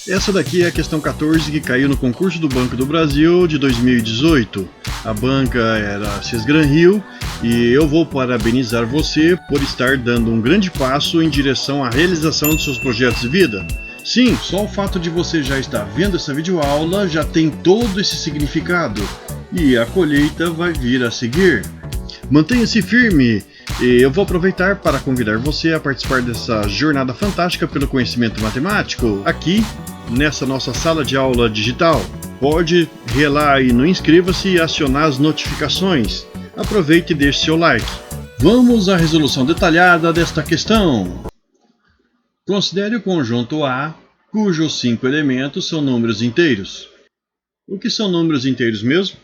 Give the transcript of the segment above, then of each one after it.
Essa daqui é a questão 14 que caiu no concurso do Banco do Brasil de 2018. A banca era Sesgran-Rio e eu vou parabenizar você por estar dando um grande passo em direção à realização dos seus projetos de vida. Sim, só o fato de você já estar vendo essa videoaula já tem todo esse significado e a colheita vai vir a seguir. Mantenha-se firme e eu vou aproveitar para convidar você a participar dessa jornada fantástica pelo conhecimento matemático aqui nessa nossa sala de aula digital. Pode relar aí no inscreva-se e acionar as notificações. Aproveite e deixe seu like. Vamos à resolução detalhada desta questão. Considere o conjunto A, cujos 5 elementos são números inteiros. O que são números inteiros mesmo?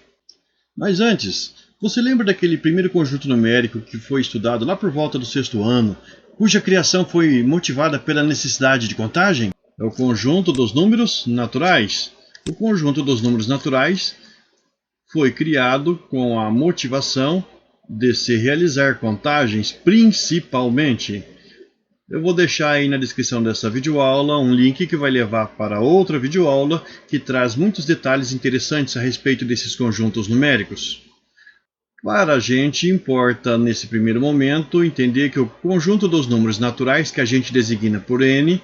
Mas antes, você lembra daquele primeiro conjunto numérico que foi estudado lá por volta do 6º ano, cuja criação foi motivada pela necessidade de contagem? É o conjunto dos números naturais. O conjunto dos números naturais foi criado com a motivação de se realizar contagens principalmente. Eu vou deixar aí na descrição dessa videoaula um link que vai levar para outra videoaula que traz muitos detalhes interessantes a respeito desses conjuntos numéricos. Para a gente, importa nesse primeiro momento entender que o conjunto dos números naturais que a gente designa por n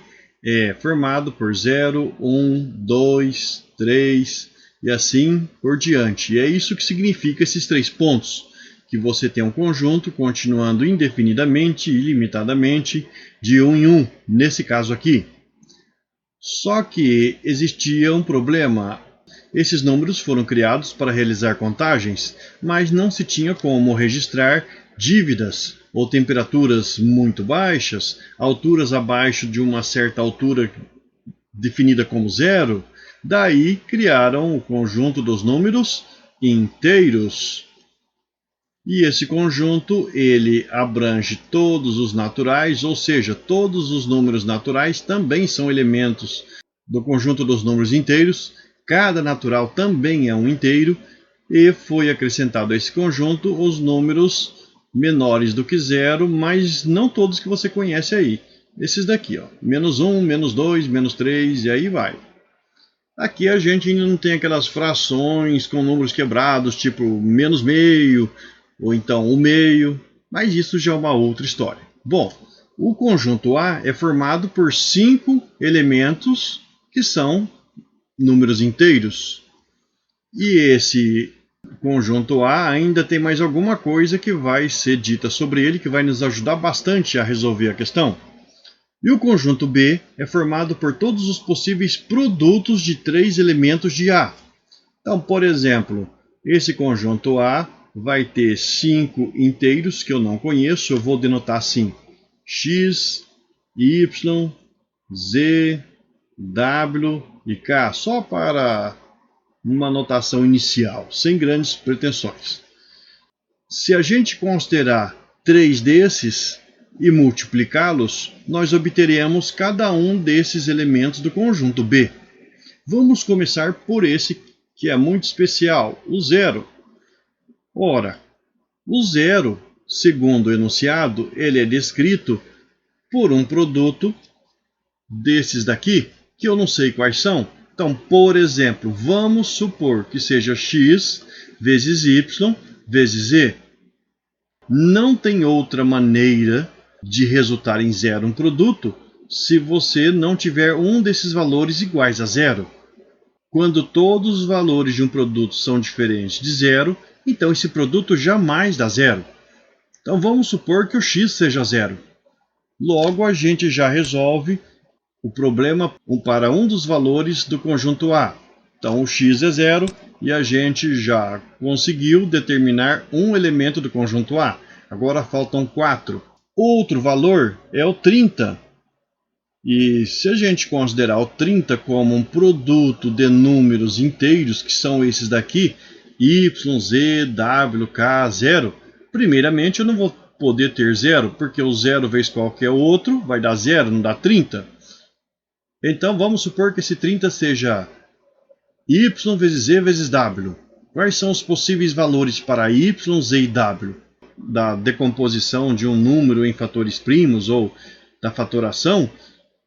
é formado por 0, 1, 2, 3 e assim por diante. E é isso que significa esses 3 pontos, que você tem um conjunto continuando indefinidamente e ilimitadamente de 1 em 1, nesse caso aqui. Só que existia um problema. Esses números foram criados para realizar contagens, mas não se tinha como registrar dívidas ou temperaturas muito baixas, alturas abaixo de uma certa altura definida como 0. Daí criaram o conjunto dos números inteiros. E esse conjunto, ele abrange todos os naturais, ou seja, todos os números naturais também são elementos do conjunto dos números inteiros. Cada natural também é um inteiro e foi acrescentado a esse conjunto os números menores do que 0, mas não todos que você conhece aí. Esses daqui, ó, menos 1, menos 2, menos 3 e aí vai. Aqui a gente ainda não tem aquelas frações com números quebrados, tipo menos meio, ou então o meio, mas isso já é uma outra história. Bom, o conjunto A é formado por 5 elementos que são números inteiros. E esse conjunto A ainda tem mais alguma coisa que vai ser dita sobre ele, que vai nos ajudar bastante a resolver a questão. E o conjunto B é formado por todos os possíveis produtos de 3 elementos de A. Então, por exemplo, esse conjunto A vai ter 5 inteiros que eu não conheço, eu vou denotar assim: x, y, z, w e k, só para uma notação inicial, sem grandes pretensões. Se a gente considerar 3 desses e multiplicá-los, nós obteremos cada um desses elementos do conjunto B. Vamos começar por esse que é muito especial, o 0. Ora, o 0, segundo o enunciado, ele é descrito por um produto desses daqui, que eu não sei quais são. Então, por exemplo, vamos supor que seja x vezes y vezes z. Não tem outra maneira de resultar em 0 um produto se você não tiver um desses valores iguais a 0. Quando todos os valores de um produto são diferentes de 0, então esse produto jamais dá 0. Então vamos supor que o x seja 0. Logo a gente já resolve o problema para um dos valores do conjunto A. Então o x é 0 e a gente já conseguiu determinar um elemento do conjunto A. Agora faltam 4. Outro valor é o 30. E se a gente considerar o 30 como um produto de números inteiros, que são esses daqui, y, z, w, k, 0, primeiramente eu não vou poder ter 0, porque o 0 vezes qualquer outro vai dar 0, não dá 30. Então vamos supor que esse 30 seja y vezes z vezes w. Quais são os possíveis valores para y, z e w? Da decomposição de um número em fatores primos ou da fatoração,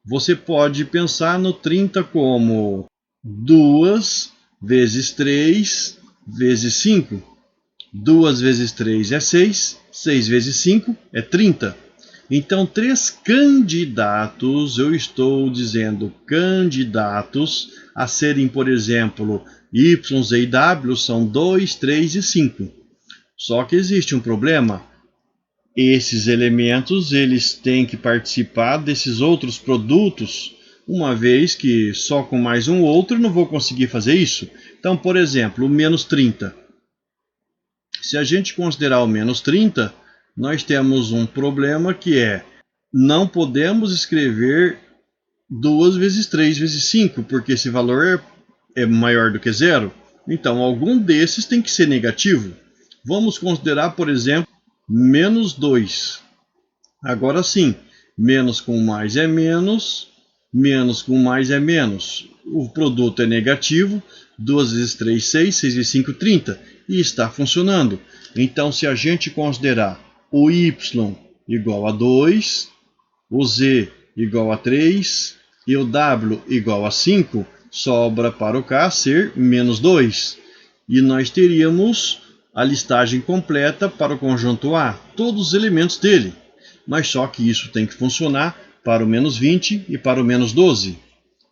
você pode pensar no 30 como 2 vezes 3 vezes 5. 2 vezes 3 é 6, 6 vezes 5 é 30. Então, 3 candidatos, eu estou dizendo candidatos a serem, por exemplo, Y, Z e W são 2, 3 e 5. Só que existe um problema. Esses elementos eles têm que participar desses outros produtos, uma vez que só com mais um outro eu não vou conseguir fazer isso. Então, por exemplo, o menos 30. Se a gente considerar o menos 30, nós temos um problema que é: não podemos escrever 2 vezes 3 vezes 5, porque esse valor é maior do que zero. Então, algum desses tem que ser negativo. Vamos considerar, por exemplo, menos 2. Agora sim, menos com mais é menos com mais é menos. O produto é negativo, 2 vezes 3, 6, 6 vezes 5, 30. E está funcionando. Então, se a gente considerar o y igual a 2, o z igual a 3 e o w igual a 5, sobra para o k ser menos 2. E nós teríamos a listagem completa para o conjunto A, todos os elementos dele. Mas só que isso tem que funcionar para o menos 20 e para o menos 12.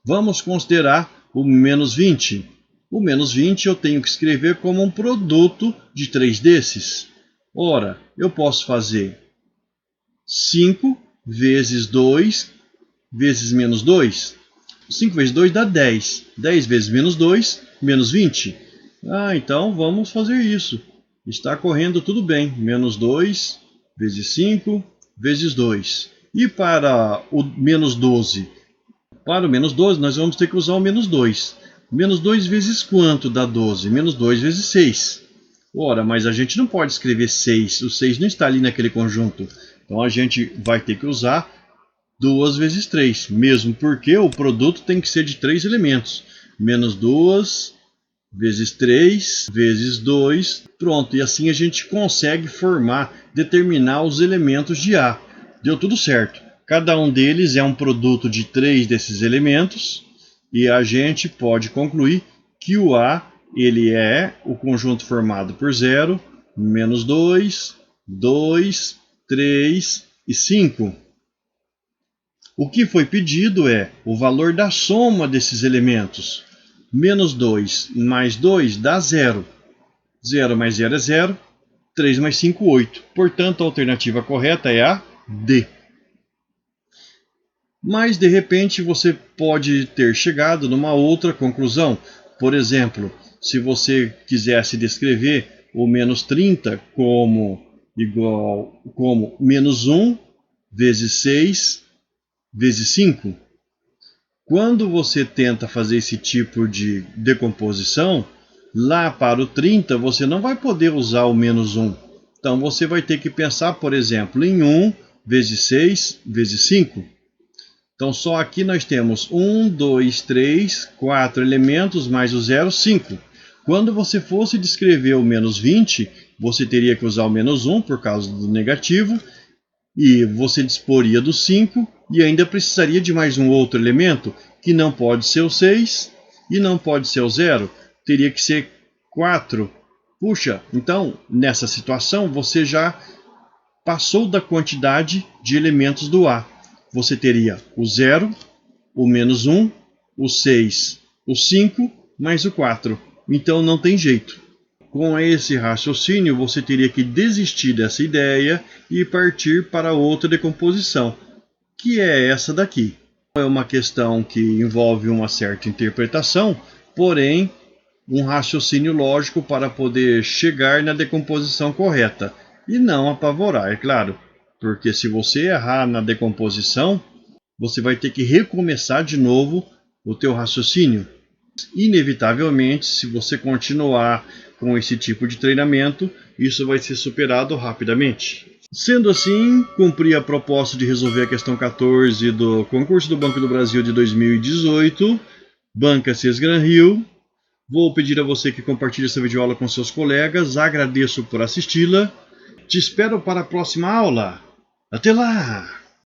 Vamos considerar o menos 20. O menos 20 eu tenho que escrever como um produto de 3 desses. Ora, eu posso fazer 5 vezes 2 vezes menos 2. 5 vezes 2 dá 10. 10 vezes menos 2, menos 20. Então vamos fazer isso. Está correndo tudo bem. Menos 2 vezes 5 vezes 2. E para o menos 12? Para o menos 12 nós vamos ter que usar o menos 2. Menos 2 vezes quanto dá 12? Menos 2 vezes 6. Ora, mas a gente não pode escrever 6. O 6 não está ali naquele conjunto. Então a gente vai ter que usar 2 vezes 3. Mesmo porque o produto tem que ser de 3 elementos. Menos 2 vezes 3 vezes 2. Pronto, e assim a gente consegue determinar os elementos de A. Deu tudo certo. Cada um deles é um produto de 3 desses elementos. E a gente pode concluir que o A ele é o conjunto formado por 0, menos 2, 2, 3 e 5. O que foi pedido é o valor da soma desses elementos. Menos 2 mais 2 dá 0. 0 mais 0 é 0. 3 mais 5, 8. Portanto, a alternativa correta é a D. Mas, de repente, você pode ter chegado numa outra conclusão. Por exemplo, se você quisesse descrever o menos 30 como menos 1 vezes 6 vezes 5. Quando você tenta fazer esse tipo de decomposição, lá para o 30 você não vai poder usar o menos 1. Então, você vai ter que pensar, por exemplo, em 1 vezes 6 vezes 5. Então, só aqui nós temos 1, 2, 3, 4 elementos, mais o 0, 5. Quando você fosse descrever o menos 20, você teria que usar o menos 1 por causa do negativo, e você disporia do 5, e ainda precisaria de mais um outro elemento, que não pode ser o 6 e não pode ser o 0. Teria que ser 4. Puxa, então, nessa situação, você já passou da quantidade de elementos do A. Você teria o 0, o menos 1, o 6, o 5, mais o 4. Então não tem jeito. Com esse raciocínio, você teria que desistir dessa ideia e partir para outra decomposição, que é essa daqui. É uma questão que envolve uma certa interpretação, porém um raciocínio lógico para poder chegar na decomposição correta. E não apavorar, é claro. Porque se você errar na decomposição, você vai ter que recomeçar de novo o teu raciocínio. Inevitavelmente, se você continuar com esse tipo de treinamento, isso vai ser superado rapidamente. Sendo assim, cumpri a proposta de resolver a questão 14 do concurso do Banco do Brasil de 2018, Banca CES Granrio. Vou pedir a você que compartilhe essa videoaula com seus colegas. Agradeço por assisti-la. Te espero para a próxima aula. Até lá!